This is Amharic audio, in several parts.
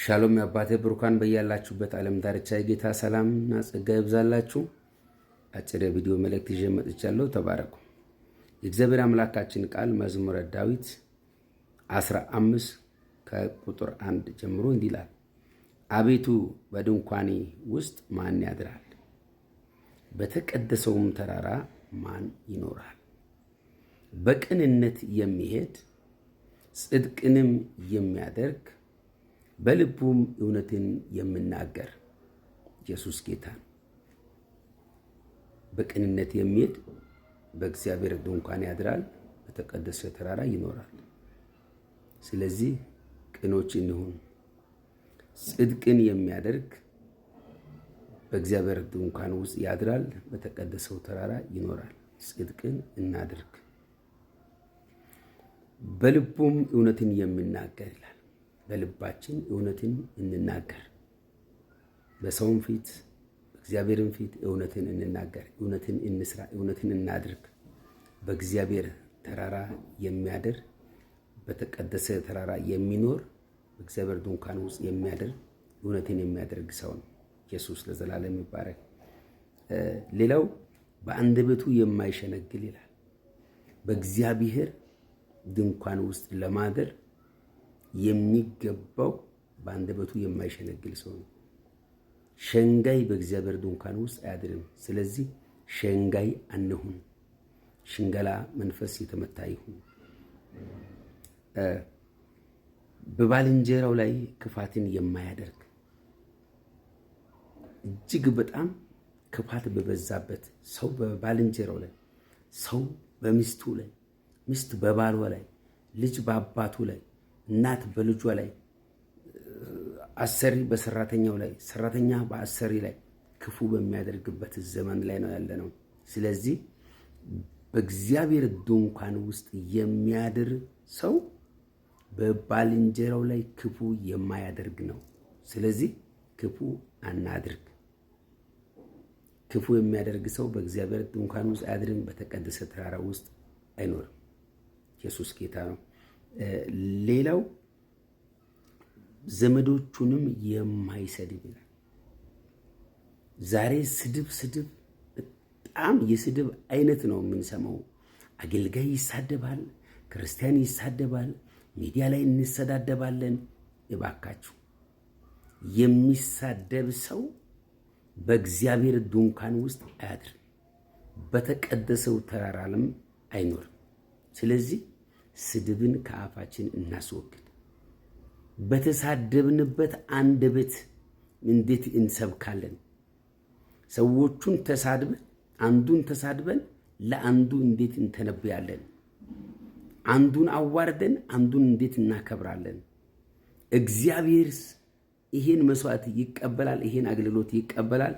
ሻሎም ያባቴ ብሩካን በያላችሁበት ዓለም ዳርቻ የጌታ ሰላምና ጸጋ ይብዛላችሁ። አጭር ቪዲዮ መልእክት ይዤ መጥቻለሁ። ተባረኩ። የእግዚአብሔር አምላካችን ቃል መዝሙረ ዳዊት 15 ከቁጥር 1 ጀምሮ እንዲህ ይላል። አቤቱ በድንኳኔ ውስጥ ማን ያድራል? በተቀደሰውም ተራራ ማን ይኖራል? በቅንነት የሚሄድ ጽድቅንም የሚያደርግ በልቡም እውነትን የሚናገር ኢየሱስ ጌታ ነው። በቅንነት የሚሄድ በእግዚአብሔር ድንኳን ያድራል፣ በተቀደሰ ተራራ ይኖራል። ስለዚህ ቅኖች እንሁን። ጽድቅን የሚያደርግ በእግዚአብሔር ድንኳን ውስጥ ያድራል፣ በተቀደሰው ተራራ ይኖራል። ጽድቅን እናድርግ፣ በልቡም እውነትን የሚናገር ይላል። በልባችን እውነትን እንናገር። በሰውም ፊት በእግዚአብሔርም ፊት እውነትን እንናገር፣ እውነትን እንስራ፣ እውነትን እናድርግ። በእግዚአብሔር ተራራ የሚያድር በተቀደሰ ተራራ የሚኖር በእግዚአብሔር ድንኳን ውስጥ የሚያድር እውነትን የሚያደርግ ሰው ነው። ኢየሱስ ለዘላለም ይባረክ። ሌላው በአንደበቱ የማይሸነግል ይላል። በእግዚአብሔር ድንኳን ውስጥ ለማደር የሚገባው በአንደበቱ የማይሸነግል ሰው ነው። ሸንጋይ በእግዚአብሔር ድንኳን ውስጥ አያድርም። ስለዚህ ሸንጋይ አንሁን። ሽንገላ መንፈስ የተመታ ይሁን። በባልንጀራው ላይ ክፋትን የማያደርግ እጅግ በጣም ክፋት በበዛበት ሰው በባልንጀራው ላይ፣ ሰው በሚስቱ ላይ፣ ሚስት በባሏ ላይ፣ ልጅ በአባቱ ላይ፣ እናት በልጇ ላይ፣ አሰሪ በሰራተኛው ላይ፣ ሰራተኛ በአሰሪ ላይ ክፉ በሚያደርግበት ዘመን ላይ ነው ያለነው። ስለዚህ በእግዚአብሔር ድንኳን ውስጥ የሚያድር ሰው በባልንጀራው ላይ ክፉ የማያደርግ ነው። ስለዚህ ክፉ አናድርግ። ክፉ የሚያደርግ ሰው በእግዚአብሔር ድንኳን ውስጥ አያድርም፣ በተቀደሰ ተራራ ውስጥ አይኖርም። ኢየሱስ ጌታ ነው። ሌላው ዘመዶቹንም የማይሰድብ ይላል። ዛሬ ስድብ በጣም የስድብ አይነት ነው የምንሰማው። አገልጋይ ይሳደባል፣ ክርስቲያን ይሳደባል፣ ሚዲያ ላይ እንሰዳደባለን። እባካችሁ የሚሳደብ ሰው በእግዚአብሔር ድንኳን ውስጥ አያድርም፣ በተቀደሰው ተራራም አይኖርም። ስለዚህ ስድብን ከአፋችን እናስወግድ። በተሳደብንበት አንደበት እንዴት እንሰብካለን? ሰዎቹን ተሳድበን አንዱን ተሳድበን ለአንዱ እንዴት እንተነብያለን? አንዱን አዋርደን አንዱን እንዴት እናከብራለን? እግዚአብሔርስ ይሄን መስዋዕት ይቀበላል? ይሄን አገልግሎት ይቀበላል?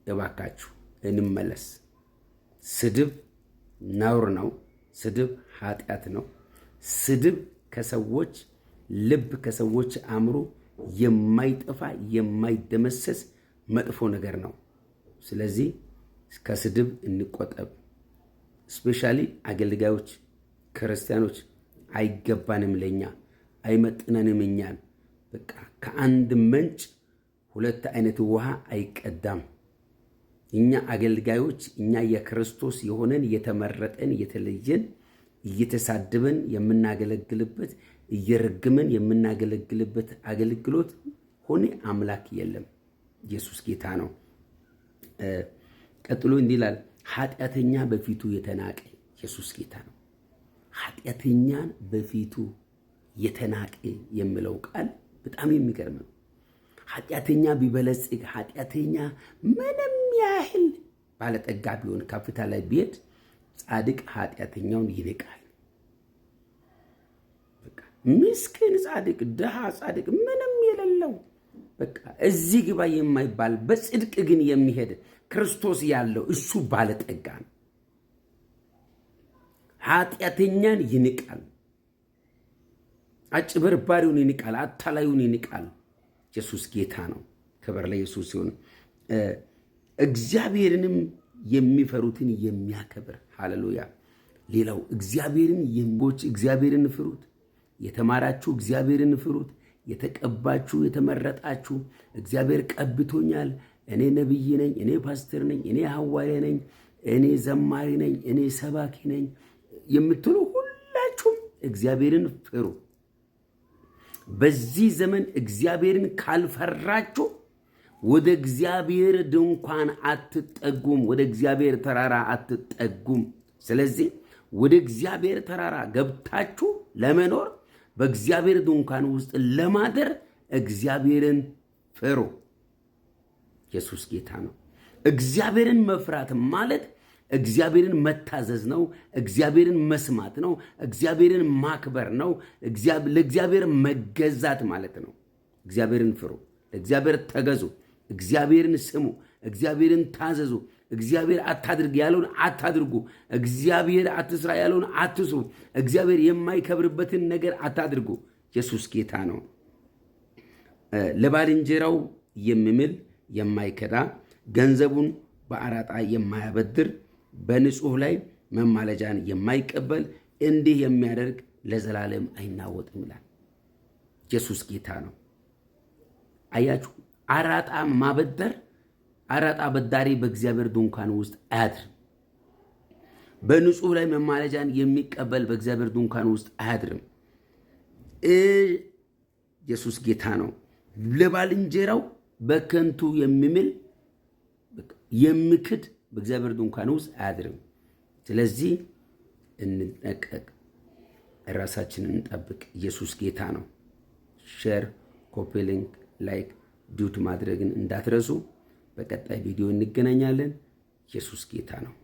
እባካችሁ እንመለስ። ስድብ ነውር ነው። ስድብ ኃጢአት ነው። ስድብ ከሰዎች ልብ ከሰዎች አእምሮ የማይጠፋ የማይደመሰስ መጥፎ ነገር ነው። ስለዚህ ከስድብ እንቆጠብ። ስፔሻሊ አገልጋዮች ክርስቲያኖች አይገባንም፣ ለኛ አይመጥነንም። እኛን በቃ ከአንድ ምንጭ ሁለት አይነት ውሃ አይቀዳም። እኛ አገልጋዮች እኛ የክርስቶስ የሆነን የተመረጠን የተለየን እየተሳደበን የምናገለግልበት እየረግመን የምናገለግልበት አገልግሎት ሆነ አምላክ የለም። ኢየሱስ ጌታ ነው። ቀጥሎ እንዲህ ይላል፣ ኃጢአተኛ በፊቱ የተናቀ ኢየሱስ ጌታ ነው። ኃጢአተኛን በፊቱ የተናቀ የሚለው ቃል በጣም የሚገርም ነው። ኃጢአተኛ ቢበለጽግ፣ ኃጢአተኛ ምንም ያህል ባለጠጋ ቢሆን፣ ከፍታ ላይ ቢሄድ፣ ጻድቅ ኃጢአተኛውን ይንቃል። በቃ ምስኪን ጻድቅ፣ ድሃ ጻድቅ፣ ምንም የሌለው በቃ እዚህ ግባ የማይባል በጽድቅ ግን የሚሄድ ክርስቶስ ያለው እሱ ባለጠጋ ነው። ኃጢአተኛን ይንቃል፣ አጭበርባሪውን ይንቃል፣ አታላዩን ይንቃል። ኢየሱስ ጌታ ነው። ክብር ለኢየሱስ ሲሆን እግዚአብሔርንም የሚፈሩትን የሚያከብር ሃሌሉያ። ሌላው እግዚአብሔርን እግዚአብሔርን ፍሩት። የተማራችሁ እግዚአብሔርን ፍሩት። የተቀባችሁ የተመረጣችሁ እግዚአብሔር ቀብቶኛል፣ እኔ ነብይ ነኝ፣ እኔ ፓስተር ነኝ፣ እኔ ሐዋርያ ነኝ፣ እኔ ዘማሪ ነኝ፣ እኔ ሰባኪ ነኝ የምትሉ ሁላችሁም እግዚአብሔርን ፍሩ። በዚህ ዘመን እግዚአብሔርን ካልፈራችሁ ወደ እግዚአብሔር ድንኳን አትጠጉም፣ ወደ እግዚአብሔር ተራራ አትጠጉም። ስለዚህ ወደ እግዚአብሔር ተራራ ገብታችሁ ለመኖር በእግዚአብሔር ድንኳን ውስጥ ለማደር እግዚአብሔርን ፍሩ። ኢየሱስ ጌታ ነው። እግዚአብሔርን መፍራት ማለት እግዚአብሔርን መታዘዝ ነው። እግዚአብሔርን መስማት ነው። እግዚአብሔርን ማክበር ነው። ለእግዚአብሔር መገዛት ማለት ነው። እግዚአብሔርን ፍሩ፣ ለእግዚአብሔር ተገዙ፣ እግዚአብሔርን ስሙ፣ እግዚአብሔርን ታዘዙ። እግዚአብሔር አታድርግ ያለውን አታድርጉ። እግዚአብሔር አትስራ ያለውን አትስሩ። እግዚአብሔር የማይከብርበትን ነገር አታድርጉ። ኢየሱስ ጌታ ነው። ለባልንጀራው የሚምል የማይከዳ፣ ገንዘቡን በአራጣ የማያበድር፣ በንጹሕ ላይ መማለጃን የማይቀበል፣ እንዲህ የሚያደርግ ለዘላለም አይናወጥም ይላል። ኢየሱስ ጌታ ነው። አያችሁ፣ አራጣ ማበደር፣ አራጣ በዳሪ በእግዚአብሔር ድንኳን ውስጥ አያድርም። በንጹሕ ላይ መማለጃን የሚቀበል በእግዚአብሔር ድንኳን ውስጥ አያድርም። ኢየሱስ ጌታ ነው። ለባልንጀራው በከንቱ የሚምል የሚክድ በእግዚአብሔር ድንኳን ውስጥ አያድርም። ስለዚህ እንጠንቀቅ፣ ራሳችንን እንጠብቅ። ኢየሱስ ጌታ ነው። ሼር፣ ኮፒ ሊንክ፣ ላይክ፣ ዲዩት ማድረግን እንዳትረሱ። በቀጣይ ቪዲዮ እንገናኛለን። ኢየሱስ ጌታ ነው።